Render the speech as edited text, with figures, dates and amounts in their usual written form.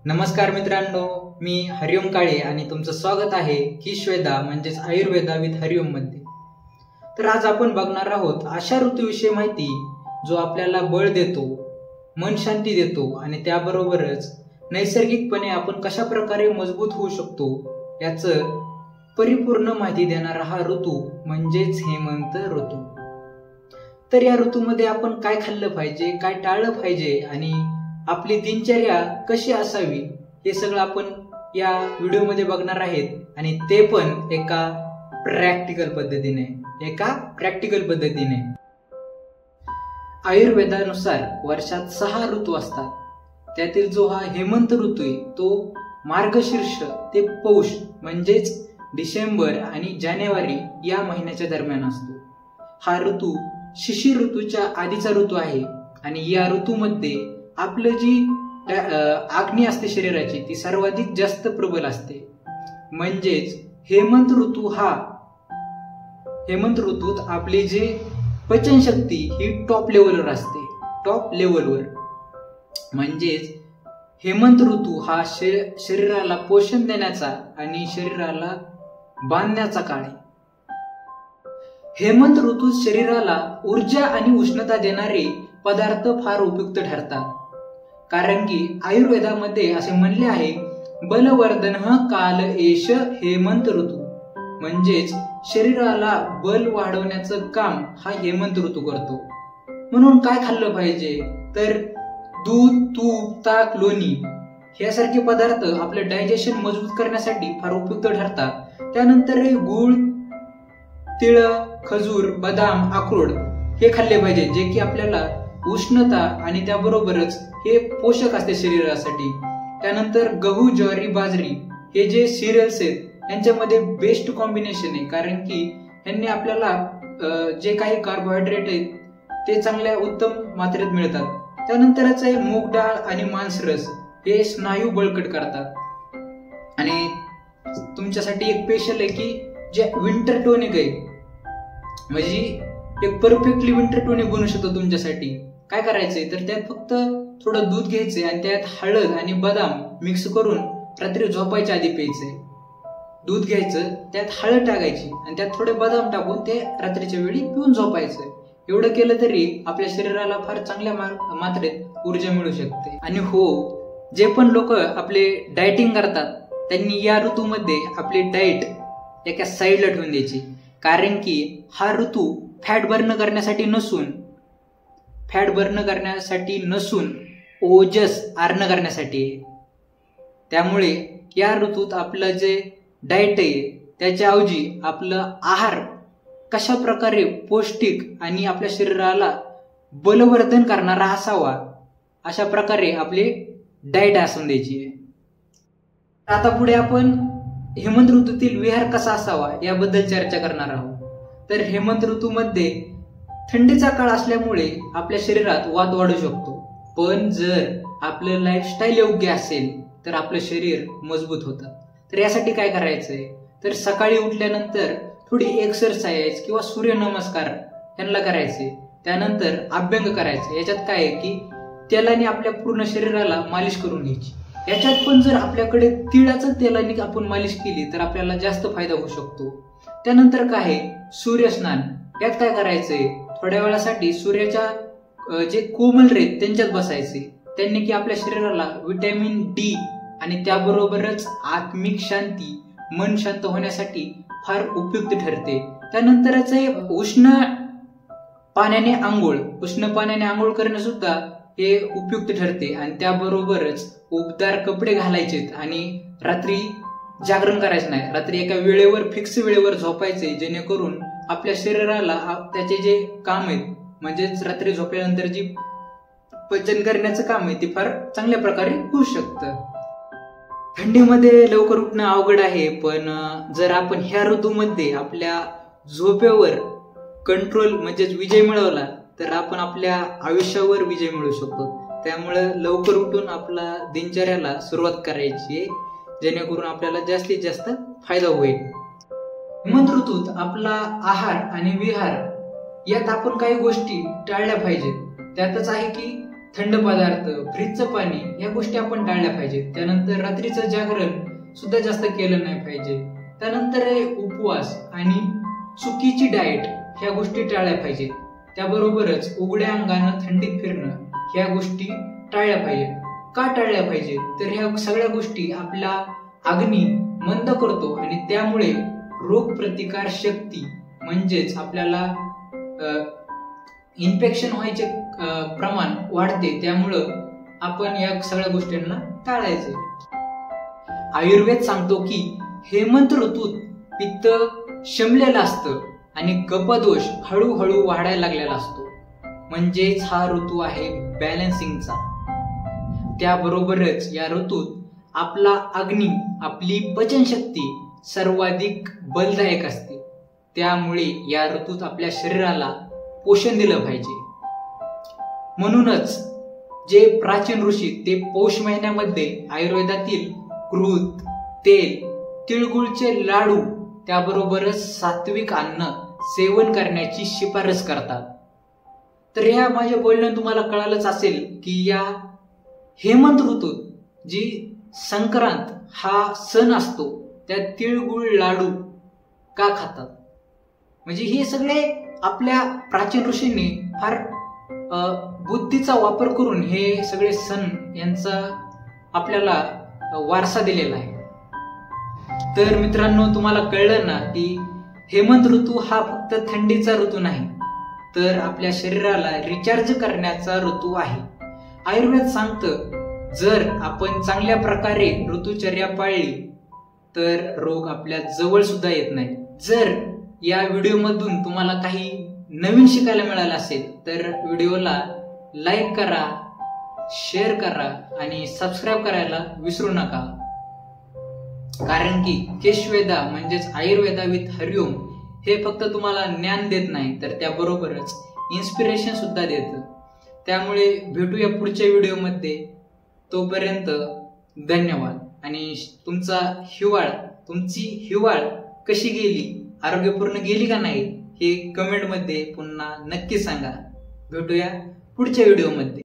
नमस्कार मित्रांनो, मी हरिओम काळे आणि तुमचं स्वागत आहे किश्वेदा म्हणजेच आयुर्वेदा विथ हरिओम मध्ये. तर आज आपण बघणार आहोत अशा ऋतूविषयी माहिती जो आपल्याला बळ देतो, मन शांती देतो आणि त्याबरोबरच नैसर्गिकपणे आपण कशा प्रकारे मजबूत होऊ शकतो याचं परिपूर्ण माहिती देणारा हा ऋतू म्हणजेच हेमंत ऋतू. तर या ऋतूमध्ये आपण काय खाल्लं पाहिजे, काय टाळलं पाहिजे आणि आपली दिनचर्या कशी असावी हे सगळं आपण या व्हिडिओमध्ये बघणार आहेत आणि ते पण एका प्रॅक्टिकल पद्धतीने. आयुर्वेदानुसार वर्षात 6 ऋतू असतात. त्यातील जो हा हेमंत ऋतू आहे तो मार्गशीर्ष ते पौष म्हणजेच डिसेंबर आणि जानेवारी या महिन्याच्या दरम्यान असतो. हा ऋतू शिशिर ऋतूच्या आधीचा ऋतू आहे आणि या ऋतूमध्ये आपलं जी अग्नी असते शरीराची ती सर्वाधिक जास्त प्रबल असते. म्हणजेच हेमंत ऋतूत आपली जी पचनशक्ती ही टॉप लेवलवर म्हणजेच हेमंत ऋतू हा शरीराला पोषण देण्याचा आणि शरीराला बांधण्याचा काळ आहे. हेमंत ऋतूत शरीराला ऊर्जा आणि उष्णता देणारे पदार्थ फार उपयुक्त ठरतात. कारण की आयुर्वेदामध्ये असे म्हणले आहे, बलवर्धन काल एष हेमंत ऋतू, म्हणजेच शरीराला बल वाढवण्याचं काम हा हेमंत ऋतू करतो. म्हणून काय खाल्लं पाहिजे तर दूध, तूप, ताक, लोणी यासारखे पदार्थ आपलं डायजेशन मजबूत करण्यासाठी फार उपयुक्त ठरतात. त्यानंतर गुळ, तिळ, खजूर, बदाम, अक्रोड हे खाल्ले पाहिजे जे की आपल्याला उष्णता आणि त्याबरोबरच हे पोषक असते शरीरासाठी. त्यानंतर गहू, ज्वारी, बाजरी हे जे सिरियल्स आहेत यांच्यामध्ये बेस्ट कॉम्बिनेशन आहे, कारण की यांनी आपल्याला जे काही कार्बोहायड्रेट आहेत ते चांगल्या उत्तम मात्रेत मिळतात. त्यानंतरच आहे मूग डाळ आणि मांसरस हे स्नायू बळकट करतात. आणि तुमच्यासाठी एक स्पेशल आहे की जे विंटर टॉनिक आहे, म्हणजे एक परफेक्टली विंटर टॉनिक बनू शकतो तुमच्यासाठी. काय करायचंय तर त्यात फक्त थोडं दूध घ्यायचंय आणि त्यात हळद आणि बदाम मिक्स करून रात्री झोपायच्या आधी प्यायचंय. दूध घ्यायचं, त्यात हळद टाकायची आणि त्यात थोडे बदाम टाकून ते रात्रीच्या वेळी पिऊन झोपायचं. एवढं केलं तरी आपल्या शरीराला फार चांगल्या मात्रेत ऊर्जा मिळू शकते. आणि हो, जे पण लोक आपले डाएटिंग करतात त्यांनी या ऋतूमध्ये आपली डाएट एका साईडला ठेवून द्यायची, कारण की हा ऋतू फॅट बर्न करण्यासाठी नसून ओजस आर्न करण्यासाठी आहे. त्यामुळे या ऋतूत आपलं जे डाएट आहे त्याच्या ऐवजी आपलं आहार कशा प्रकारे पौष्टिक आणि आपल्या शरीराला बलवर्धन करणारा असावा अशा प्रकारे आपली डाएट असून द्यायची आहे. आता पुढे आपण हेमंत ऋतूतील विहार कसा असावा याबद्दल चर्चा करणार आहोत. तर हेमंत ऋतूमध्ये थंडीचा काळ असल्यामुळे आपल्या शरीरात वात वाढू शकतो, पण जर आपलं लाईफस्टाईल योग्य असेल तर आपलं शरीर मजबूत होतं. तर यासाठी काय करायचंय तर सकाळी उठल्यानंतर थोडी एक्सरसाइज किंवा सूर्यनमस्कार यांना करायचे. त्यानंतर अभ्यंग करायचे. याच्यात काय आहे की तेलाने आपल्या पूर्ण शरीराला मालिश करून घ्यायची. याच्यात पण जर आपल्याकडे तिळाचं तेलाने आपण मालिश केली तर आपल्याला जास्त फायदा होऊ शकतो. त्यानंतर काय आहे सूर्यस्नान. यात काय करायचंय थोड्या वेळासाठी सूर्याच्या जे कोमल रेत त्यांच्यात बसायचे. त्यांनी की आपल्या शरीराला विटॅमिन डी आणि त्याबरोबरच आत्मिक शांती, मन शांत होण्यासाठी फार उपयुक्त ठरते. त्यानंतरच उष्ण पाण्याने आंघोळ करणं सुद्धा हे उपयुक्त ठरते. आणि त्याबरोबरच उबदार कपडे घालायचेत आणि रात्री जागरण करायचं नाही. रात्री एका फिक्स वेळेवर झोपायचे, जेणेकरून आपल्या शरीराला त्याचे जे काम आहेत म्हणजेच रात्री झोपल्यानंतर जी पचन करण्याचं काम आहे ते फार चांगल्या प्रकारे होऊ शकतं. थंडीमध्ये लवकर उठणं अवघड आहे, पण जर आपण ह्या ऋतूमध्ये आपल्या झोपेवर कंट्रोल म्हणजेच विजय मिळवला तर आपण आपल्या आयुष्यावर विजय मिळवू शकतो. त्यामुळे लवकर उठून आपला दिनचर्याला सुरुवात करायची आहे, जेणेकरून आपल्याला जास्तीत जास्त फायदा होईल. हेमंत ऋतूत आपला आहार आणि विहार यात आपण काही गोष्टी टाळल्या पाहिजेत. त्यातच आहे की थंड पदार्थ, फ्रीजचं पाणी या गोष्टी आपण टाळल्या पाहिजेत. त्यानंतर रात्रीचं जागरण सुद्धा जास्त केलं नाही पाहिजे. त्यानंतर उपवास आणि चुकीची डाएट ह्या गोष्टी टाळल्या पाहिजेत. त्याबरोबरच उघड्या अंगानं थंडीत फिरणं ह्या गोष्टी टाळल्या पाहिजेत. का टाळल्या पाहिजेत? तर ह्या सगळ्या गोष्टी आपला अग्नी मंद करतो आणि त्यामुळे रोगप्रतिकार शक्ती म्हणजेच आपल्याला इन्फेक्शन व्हायचे प्रमाण वाढते. त्यामुळं आपण या सगळ्या गोष्टींना टाळायचे. आयुर्वेद सांगतो की हेमंत ऋतूत पित्त शमलेलं असतं आणि कफदोष हळूहळू वाढायला लागलेला असतो. म्हणजेच हा ऋतू आहे बॅलन्सिंगचा. त्याबरोबरच या ऋतूत आपला अग्नी, आपली पचनशक्ती सर्वाधिक बलदायक असते. त्यामुळे या ऋतूत आपल्या शरीराला पोषण दिलं पाहिजे. म्हणूनच जे प्राचीन ऋषी ते पौष महिन्यामध्ये आयुर्वेदातील कृत, तेल, तिळगुळचे लाडू त्याबरोबरच सात्विक अन्न सेवन करण्याची शिफारस करतात. तर ह्या माझ्या बोलण्यात तुम्हाला कळालंच असेल की या हेमंत ऋतूत जी संक्रांत हा सण असतो त्या तिळगुळ लाडू का खातात. म्हणजे हे सगळे आपल्या प्राचीन ऋषींनी फार बुद्धीचा वापर करून हे सगळे सण यांचा आपल्याला वारसा दिलेला आहे. तर मित्रांनो, तुम्हाला कळलं ना की हेमंत ऋतू हा फक्त थंडीचा ऋतू नाही, तर आपल्या शरीराला रिचार्ज करण्याचा ऋतू आहे. आयुर्वेद सांगतं जर आपण चांगल्या प्रकारे ऋतुचर्या पाळली तर रोग आपल्या जवळ सुद्धा येत नाही. जर या व्हिडिओमधून तुम्हाला काही नवीन शिकायला मिळालं असेल तर व्हिडिओला लाईक करा, शेअर करा आणि सबस्क्राईब करायला विसरू नका. कारण की केशवेदा म्हणजेच आयुर्वेदा विथ हरिओम हे फक्त तुम्हाला ज्ञान देत नाही तर त्याबरोबरच इन्स्पिरेशन सुद्धा देतं. त्यामुळे भेटूया पुढच्या व्हिडिओमध्ये. तोपर्यंत धन्यवाद. आणि तुमची हिवाळ कशी गेली, आरोग्यपूर्ण गेली का नाही हे कमेंटमध्ये पुन्हा नक्की सांगा. भेटूया पुढच्या व्हिडिओमध्ये.